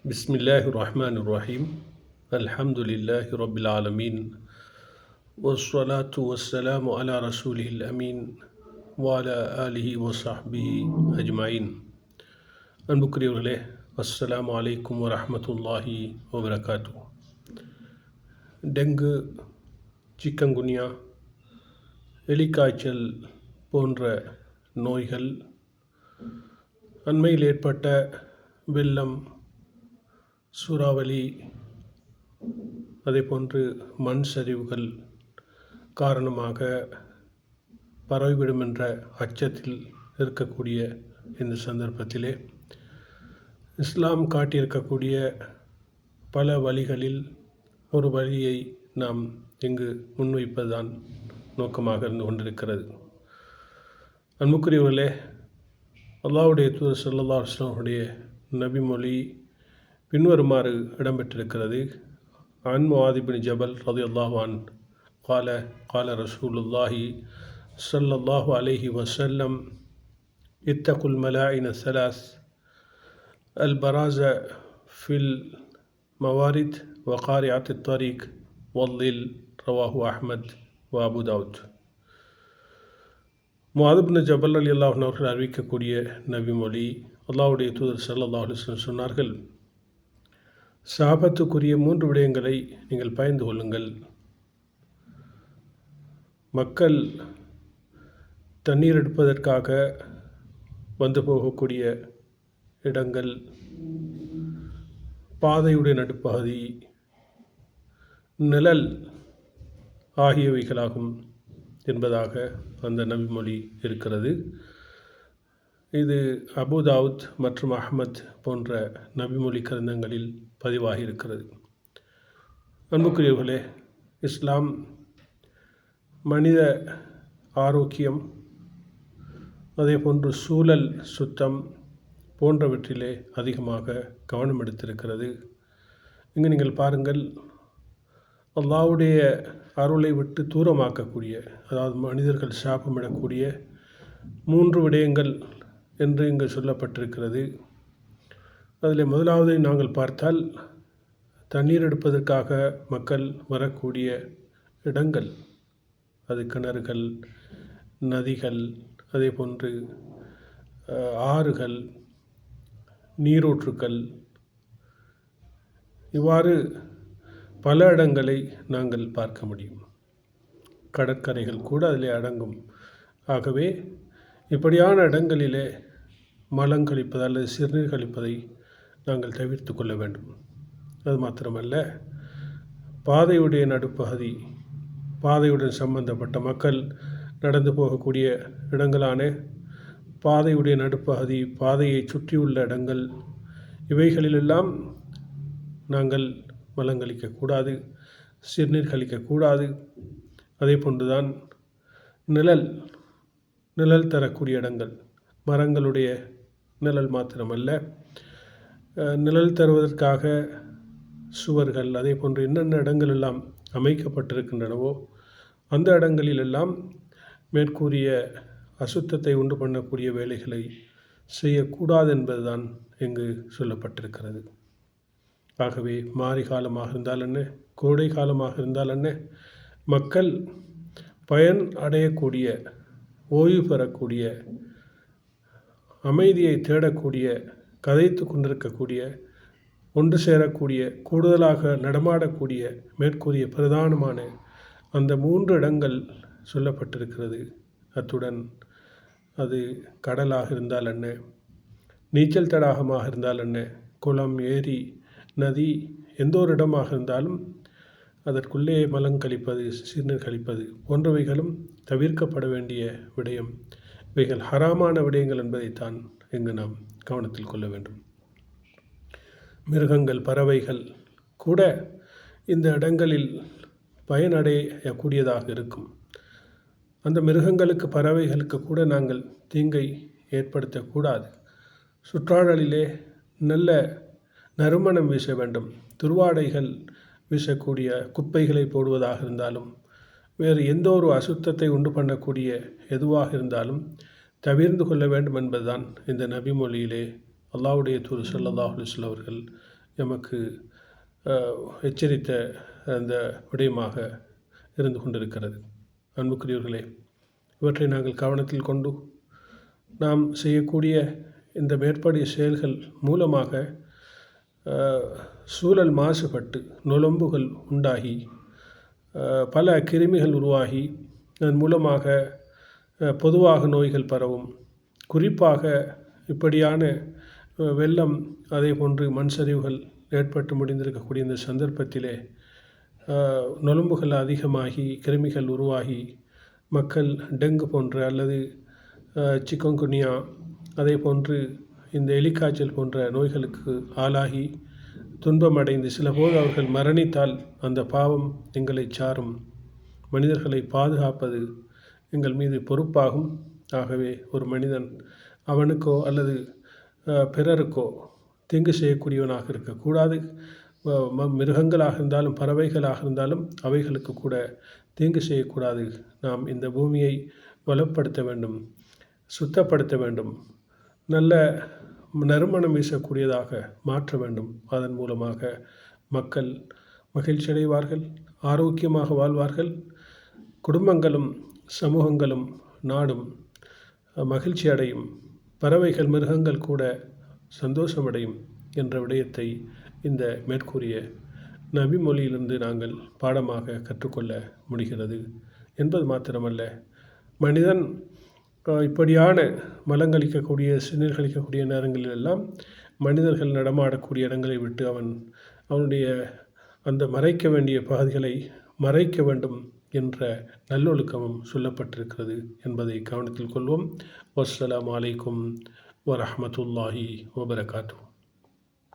பிஸ்மில்லாஹி ரஹ்மான் ரஹீம் அல்ஹம்துலில்லாஹி ரபில் ஆலமீன் வஸ்ஸலாத்து வஸ்ஸலாமு அலா ரசூலில் அமீன் வாலா ஆலிஹி வஸஹ்பிஹி அஜ்மாயின். அன்புக்குரியவர்களே, அஸ்ஸலாமு அலைக்கும் வரஹ்மத்துல்லாஹி வபரகாத்து. டெங்கு, சிக்கன்குனியா, எலிக்காய்ச்சல் போன்ற நோய்கள், அண்மையில் ஏற்பட்ட வெள்ளம், சூறாவளி, அதேபோன்று மண் சரிவுகள் காரணமாக பரவிவிடும் என்ற அச்சத்தில் இருக்கக்கூடிய இந்த சந்தர்ப்பத்திலே இஸ்லாம் காட்டியிருக்கக்கூடிய பல வழிகளில் ஒரு வழியை நாம் இங்கு முன்வைப்பதுதான் நோக்கமாக இருந்து கொண்டிருக்கிறது. அன்புக்குரியவர்களே, அல்லாஹ்வுடைய தூதர் ஸல்லல்லாஹு அலைஹி வஸல்லம் உடைய நபிமொழி பின்வருமாறு இடம்பெற்றிருக்கிறது. அன் முஆத் இப்னு ஜபல் ரலியல்லாஹு அன்ஹு قال قال رسول الله صلى الله عليه وسلم اتقوا الملاعن الثلاث البراز في الموارد وقارعة الطريق والظل. رواه أحمد وأبو داود. முஆத் இப்னு ஜபல் ரலியல்லாஹு அன்ஹு அவர்கள் அறிவிக்கக்கூடிய நபிமொழி, அல்லாஹ்வுடைய தூதர் ஸல்லல்லாஹு அலைஹி வஸல்லம் சொன்னார்கள், சாபத்துக்குரிய 3 விடயங்களை நீங்கள் பயந்து கொள்ளுங்கள். மக்கள் தண்ணீர் எடுப்பதற்காக வந்து போகக்கூடிய இடங்கள், பாதையுடைய நடுப்பகுதி, நிழல் ஆகியவைகளாகும் என்பதாக அந்த நபிமொழி இருக்கிறது. இது அபு தாவூத் மற்றும் அஹ்மத் போன்ற நபிமொழி கிரந்தங்களில் பதிவாகி இருக்கிறது. அன்புக்குரியவர்களே, இஸ்லாம் மனித ஆரோக்கியம், அதேபோன்று சூழல் சுத்தம் போன்றவற்றிலே அதிகமாக கவனம் எடுத்திருக்கிறது. இங்கு நீங்கள் பாருங்கள், அல்லாஹ்வுடைய அருளை விட்டு தூரமாக்கக்கூடிய, அதாவது மனிதர்கள் சாபமிடக்கூடிய 3 விடயங்கள் என்று இங்கு சொல்லப்பட்டிருக்கிறது. அதில் முதலாவதை நாங்கள் பார்த்தால், தண்ணீர் எடுப்பதற்காக மக்கள் வரக்கூடிய இடங்கள், அது கிணறுகள், நதிகள், அதே போன்று ஆறுகள், நீரூற்றுக்கள், இவ்வாறு பல இடங்களை நாங்கள் பார்க்க முடியும். கடற்கரைகள் கூட அதிலே அடங்கும். ஆகவே இப்படியான இடங்களிலே மலம் கழிப்பது அல்லது சிறுநீர் கழிப்பதை நாங்கள் தவிர்த்து கொள்ள வேண்டும். அது மாத்திரமல்ல, பாதையுடைய நடுப்பகுதி, பாதையுடன் சம்பந்தப்பட்ட மக்கள் நடந்து போகக்கூடிய இடங்களான பாதையுடைய நடுப்பகுதி, பாதையை சுற்றியுள்ள இடங்கள், இவைகளிலெல்லாம் நாங்கள் மலம் கழிக்கக்கூடாது, சிறுநீர் கழிக்கக்கூடாது. அதே போன்றுதான் நிழல் தரக்கூடிய இடங்கள், மரங்களுடைய நிழல் மாத்திரமல்ல, நிழல் தருவதற்காக சுவர்கள், அதே போன்று என்னென்ன இடங்கள் எல்லாம் அமைக்கப்பட்டிருக்கின்றனவோ அந்த இடங்களிலெல்லாம் மேற்கூறிய அசுத்தத்தை உண்டு பண்ணக்கூடிய வேலைகளை செய்யக்கூடாது என்பதுதான் இங்கு சொல்லப்பட்டிருக்கிறது. ஆகவே மாரி காலமாக இருந்தால் என்ன, கோடை காலமாக இருந்தால் என்ன, மக்கள் பயன் அடையக்கூடிய, ஓய்வு பெறக்கூடிய, அமைதியை தேடக்கூடிய, கதைத்து கொண்டிருக்கக்கூடிய, ஒன்று சேரக்கூடிய, கூடுதலாக நடமாடக்கூடிய மேற்கூறிய பிரதானமான அந்த 3 இடங்கள் சொல்லப்பட்டிருக்கிறது. அத்துடன் அது கடலாக இருந்தால் என்ன, நீச்சல் தடாகமாக இருந்தால் என்ன, குளம், ஏரி, நதி, எந்த ஒரு இடமாக இருந்தாலும் அதற்குள்ளே மலம் கழிப்பது, சிறுநீர் கழிப்பது போன்றவைகளும் தவிர்க்கப்பட வேண்டிய விடயம். இவைகள் ஹராமான விடயங்கள் என்பதைத்தான் இங்கு நாம் கவனத்தில் கொள்ள வேண்டும். மிருகங்கள், பறவைகள் கூட இந்த இடங்களில் பயனடையக்கூடியதாக இருக்கும். அந்த மிருகங்களுக்கு, பறவைகளுக்கு கூட நாங்கள் தீங்கை ஏற்படுத்தக்கூடாது. சுற்றாடலிலே நல்ல நறுமணம் வீச வேண்டும். துர்வாடைகள் வீசக்கூடிய குப்பைகளை போடுவதாக இருந்தாலும், வேறு எந்த ஒரு அசுத்தத்தை உண்டு பண்ணக்கூடிய எதுவாக இருந்தாலும் தவிர்ந்து கொள்ள வேண்டும் என்பதுதான் இந்த நபிமொழியிலே அல்லாஹ்வுடைய தூதர் ஸல்லல்லாஹு அலைஹி வஸல்லம் அவர்கள் எமக்கு எச்சரித்த அந்த விடயமாக இருந்து கொண்டிருக்கிறது. அன்புக்குரியவர்களே, இவற்றை நாங்கள் கவனத்தில் கொண்டு நாம் செய்யக்கூடிய இந்த மேற்படிய செயல்கள் மூலமாக சூழல் மாசுபட்டு நுளம்புகள் உண்டாகி பல கிருமிகள் உருவாகி அதன் மூலமாக பொதுவாக நோய்கள் பரவும். குறிப்பாக இப்படியான வெள்ளம் அதே போன்று மண் சரிவுகள் ஏற்பட்டு முடிந்திருக்கக்கூடிய இந்த சந்தர்ப்பத்திலே நுளம்புகள் அதிகமாகி கிருமிகள் உருவாகி மக்கள் டெங்கு போன்ற அல்லது சிக்கன்குனியா அதே போன்று இந்த எலிக்காய்ச்சல் போன்ற நோய்களுக்கு ஆளாகி துன்பமடைந்து சிலபோது அவர்கள் மரணித்தால் அந்த பாவம் எங்களை சாரும். மனிதர்களை பாதுகாப்பது எங்கள் மீது பொறுப்பாகும். ஆகவே ஒரு மனிதன் அவனுக்கோ அல்லது பிறருக்கோ தீங்கு செய்யக்கூடியவனாக இருக்கக்கூடாது. மிருகங்களாக இருந்தாலும் பறவைகளாக இருந்தாலும் அவைகளுக்கு கூட தீங்கு செய்யக்கூடாது. நாம் இந்த பூமியை வளப்படுத்த வேண்டும், சுத்தப்படுத்த வேண்டும், நல்ல நறுமணம் வீசக்கூடியதாக மாற்ற வேண்டும். அதன் மூலமாக மக்கள் மகிழ்ச்சி அடைவார்கள், ஆரோக்கியமாக வாழ்வார்கள். குடும்பங்களும் சமூகங்களும் நாடும் மகிழ்ச்சி அடையும். பறவைகள் மிருகங்கள் கூட சந்தோஷமடையும் என்ற விடயத்தை இந்த மேற்கூறிய நபி மொழியிலிருந்து நாங்கள் பாடமாக கற்றுக்கொள்ள முடிகிறது என்பது மாத்திரமல்ல, மனிதன் இப்படியான மலங்கழிக்கக்கூடிய சிறுநீர் நேரங்களிலெல்லாம் மனிதர்கள் நடமாடக்கூடிய இடங்களை விட்டு அவனுடைய அந்த மறைக்க வேண்டிய பகுதிகளை மறைக்க வேண்டும் என்ற நல்லொழுக்கமும் சொல்லப்பட்டிருக்கிறது என்பதை கவனத்தில் கொள்வோம். வஸ்ஸலாமு அலைக்கும் வரஹ்மத்துல்லாஹி வபரகாத்துஹு.